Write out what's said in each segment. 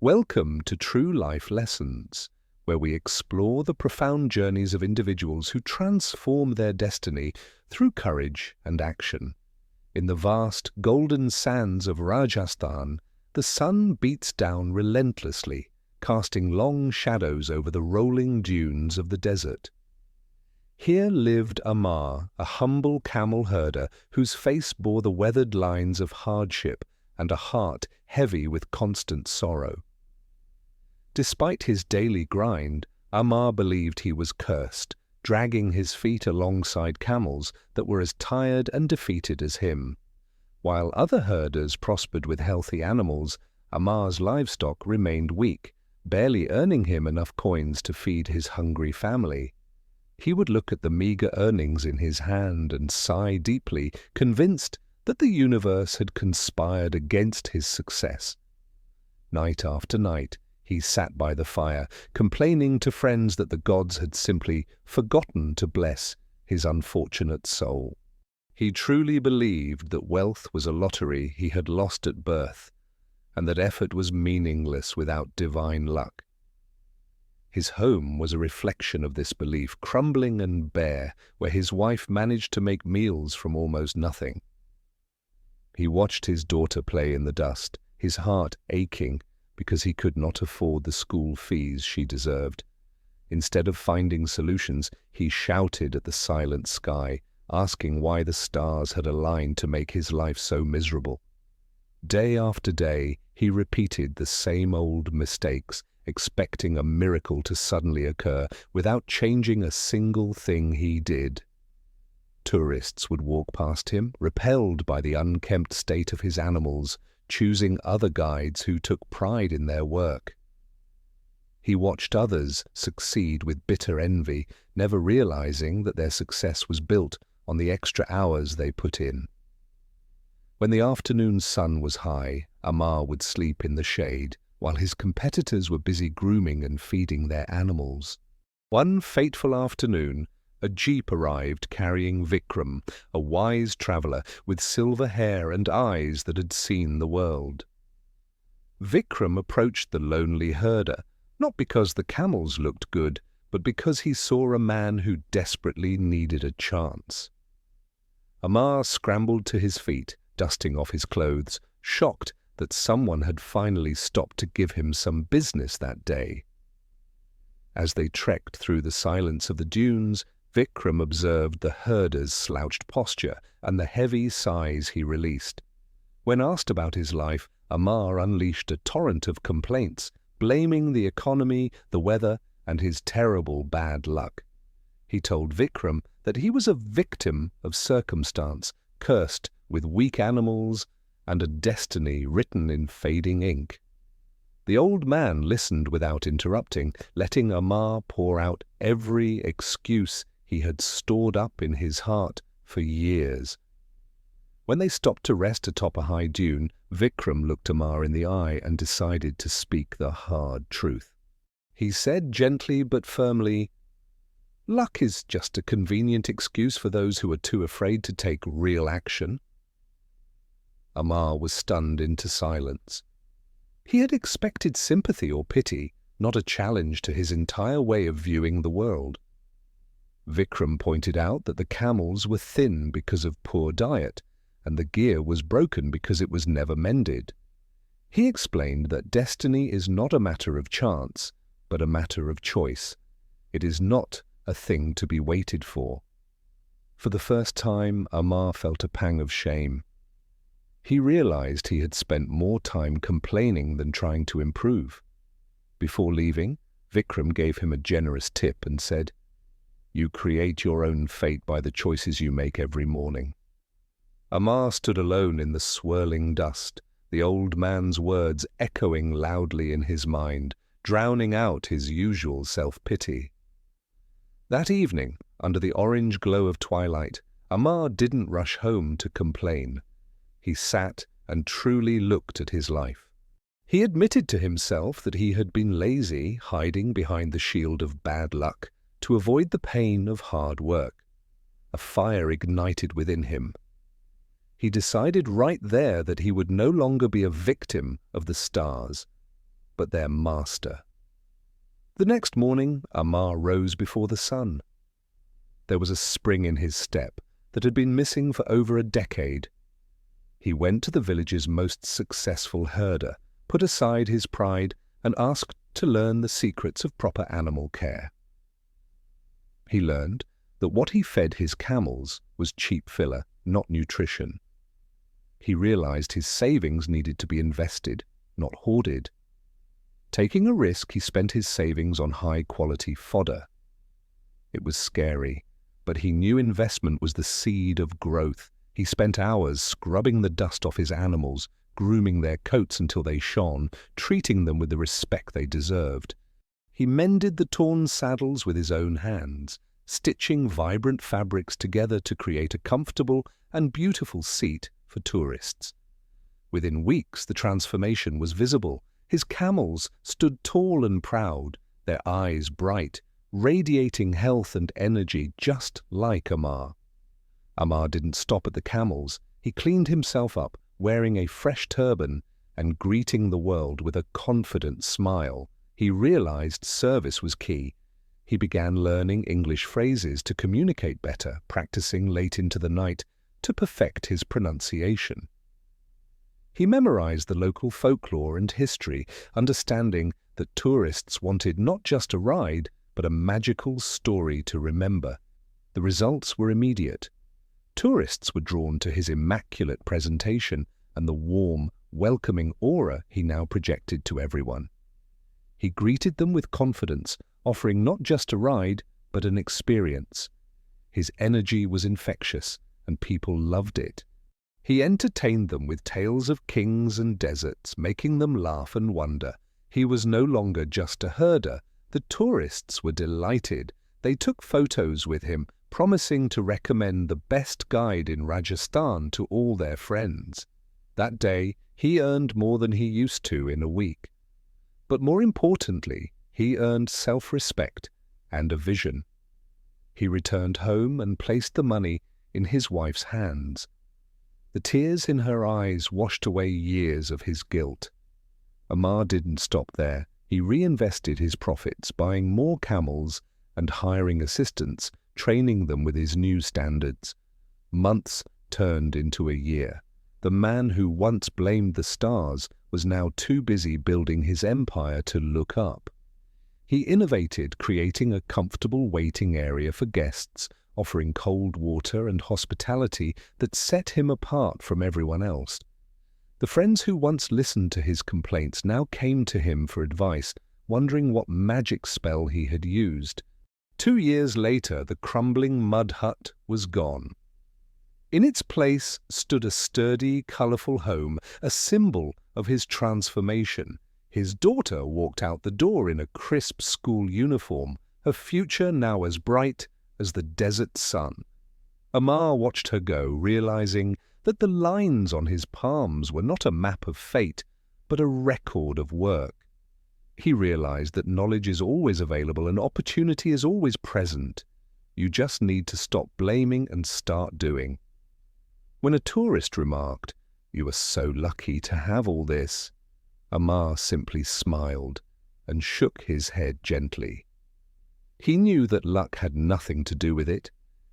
Welcome to True Life Lessons, where we explore the profound journeys of individuals who transform their destiny through courage and action. In the vast golden sands of Rajasthan, the sun beats down relentlessly, casting long shadows over the rolling dunes of the desert. Here lived Amar, a humble camel herder whose face bore the weathered lines of hardship and a heart heavy with constant sorrow. Despite his daily grind, Amar believed he was cursed, dragging his feet alongside camels that were as tired and defeated as him. While other herders prospered with healthy animals, Amar's livestock remained weak, barely earning him enough coins to feed his hungry family. He would look at the meager earnings in his hand and sigh deeply, convinced that the universe had conspired against his success. Night after night, he sat by the fire, complaining to friends that the gods had simply forgotten to bless his unfortunate soul. He truly believed that wealth was a lottery he had lost at birth, and that effort was meaningless without divine luck. His home was a reflection of this belief, crumbling and bare, where his wife managed to make meals from almost nothing. He watched his daughter play in the dust, his heart aching because he could not afford the school fees she deserved. Instead of finding solutions, he shouted at the silent sky, asking why the stars had aligned to make his life so miserable. Day after day, he repeated the same old mistakes, expecting a miracle to suddenly occur without changing a single thing he did. Tourists would walk past him, repelled by the unkempt state of his animals, choosing other guides who took pride in their work. He watched others succeed with bitter envy, never realizing that their success was built on the extra hours they put in. When the afternoon sun was high, Amar would sleep in the shade, while his competitors were busy grooming and feeding their animals. One fateful afternoon, a jeep arrived carrying Vikram, a wise traveler with silver hair and eyes that had seen the world. Vikram approached the lonely herder, not because the camels looked good, but because he saw a man who desperately needed a chance. Amar scrambled to his feet, dusting off his clothes, shocked that someone had finally stopped to give him some business that day. As they trekked through the silence of the dunes, Vikram observed the herder's slouched posture and the heavy sighs he released. When asked about his life, Amar unleashed a torrent of complaints, blaming the economy, the weather, and his terrible bad luck. He told Vikram that he was a victim of circumstance, cursed with weak animals and a destiny written in fading ink. The old man listened without interrupting, letting Amar pour out every excuse he had stored up in his heart for years. When they stopped to rest atop a high dune, Vikram looked Amar in the eye and decided to speak the hard truth. He said gently but firmly, "Luck is just a convenient excuse for those who are too afraid to take real action." Amar was stunned into silence. He had expected sympathy or pity, not a challenge to his entire way of viewing the world. Vikram pointed out that the camels were thin because of poor diet, and the gear was broken because it was never mended. He explained that destiny is not a matter of chance, but a matter of choice. It is not a thing to be waited for. For the first time, Amar felt a pang of shame. He realized he had spent more time complaining than trying to improve. Before leaving, Vikram gave him a generous tip and said, "You create your own fate by the choices you make every morning." Amar stood alone in the swirling dust, the old man's words echoing loudly in his mind, drowning out his usual self-pity. That evening, under the orange glow of twilight, Amar didn't rush home to complain. He sat and truly looked at his life. He admitted to himself that he had been lazy, hiding behind the shield of bad luck to avoid the pain of hard work. A fire ignited within him. He decided right there that he would no longer be a victim of the stars, but their master. The next morning, Amar rose before the sun. There was a spring in his step that had been missing for over a decade. He went to the village's most successful herder, put aside his pride, and asked to learn the secrets of proper animal care. He learned that what he fed his camels was cheap filler, not nutrition. He realized his savings needed to be invested, not hoarded. Taking a risk, he spent his savings on high-quality fodder. It was scary, but he knew investment was the seed of growth. He spent hours scrubbing the dust off his animals, grooming their coats until they shone, treating them with the respect they deserved. He mended the torn saddles with his own hands, stitching vibrant fabrics together to create a comfortable and beautiful seat for tourists. Within weeks, the transformation was visible. His camels stood tall and proud, their eyes bright, radiating health and energy just like Amar. Amar didn't stop at the camels. He cleaned himself up, wearing a fresh turban and greeting the world with a confident smile. He realized service was key. He began learning English phrases to communicate better, practicing late into the night to perfect his pronunciation. He memorized the local folklore and history, understanding that tourists wanted not just a ride, but a magical story to remember. The results were immediate. Tourists were drawn to his immaculate presentation and the warm, welcoming aura he now projected to everyone. He greeted them with confidence, offering not just a ride, but an experience. His energy was infectious, and people loved it. He entertained them with tales of kings and deserts, making them laugh and wonder. He was no longer just a herder. The tourists were delighted. They took photos with him, promising to recommend the best guide in Rajasthan to all their friends. That day, he earned more than he used to in a week. But more importantly, he earned self-respect and a vision. He returned home and placed the money in his wife's hands. The tears in her eyes washed away years of his guilt. Amar didn't stop there. He reinvested his profits, buying more camels and hiring assistants, training them with his new standards. Months turned into a year. The man who once blamed the stars was now too busy building his empire to look up. He innovated, creating a comfortable waiting area for guests, offering cold water and hospitality that set him apart from everyone else. The friends who once listened to his complaints now came to him for advice, wondering what magic spell he had used. 2 years later, the crumbling mud hut was gone. In its place stood a sturdy, colorful home, a symbol of his transformation. His daughter walked out the door in a crisp school uniform, her future now as bright as the desert sun. Amar watched her go, realizing that the lines on his palms were not a map of fate, but a record of work. He realized that knowledge is always available and opportunity is always present. You just need to stop blaming and start doing. When a tourist remarked, "You are so lucky to have all this," Amar simply smiled and shook his head gently. He knew that luck had nothing to do with it.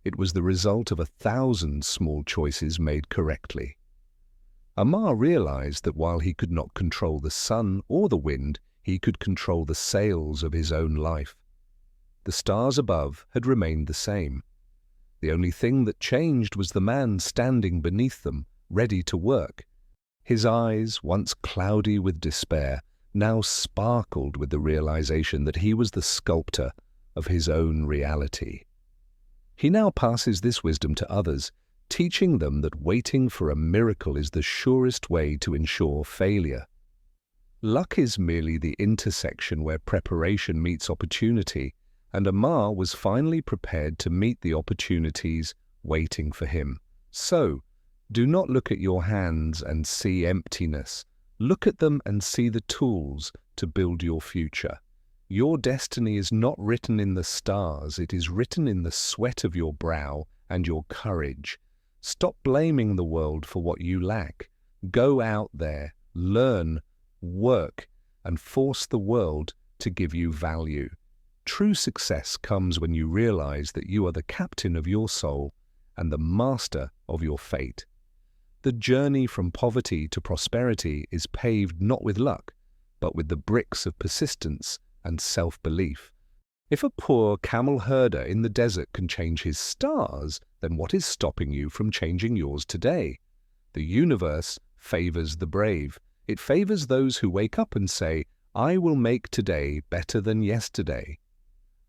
It was the result of 1,000 small choices made correctly. Amar realized that while he could not control the sun or the wind, he could control the sails of his own life. The stars above had remained the same. The only thing that changed was the man standing beneath them, ready to work. His eyes, once cloudy with despair, now sparkled with the realization that he was the sculptor of his own reality. He now passes this wisdom to others, teaching them that waiting for a miracle is the surest way to ensure failure. Luck is merely the intersection where preparation meets opportunity, and Amar was finally prepared to meet the opportunities waiting for him. So, do not look at your hands and see emptiness. Look at them and see the tools to build your future. Your destiny is not written in the stars, it is written in the sweat of your brow and your courage. Stop blaming the world for what you lack. Go out there, learn, work, and force the world to give you value. True success comes when you realize that you are the captain of your soul and the master of your fate. The journey from poverty to prosperity is paved not with luck, but with the bricks of persistence and self-belief. If a poor camel herder in the desert can change his stars, then what is stopping you from changing yours today? The universe favors the brave. It favors those who wake up and say, "I will make today better than yesterday."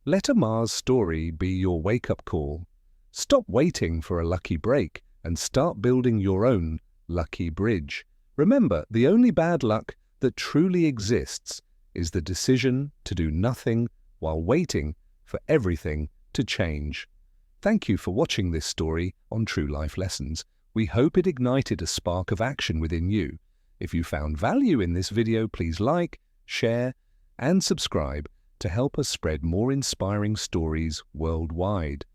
Let Amar's story be your wake-up call. Stop waiting for a lucky break and start building your own lucky bridge. Remember, the only bad luck that truly exists is the decision to do nothing while waiting for everything to change. Thank you for watching this story on True Life Lessons. We hope it ignited a spark of action within you. If you found value in this video, please like, share, and subscribe to help us spread more inspiring stories worldwide.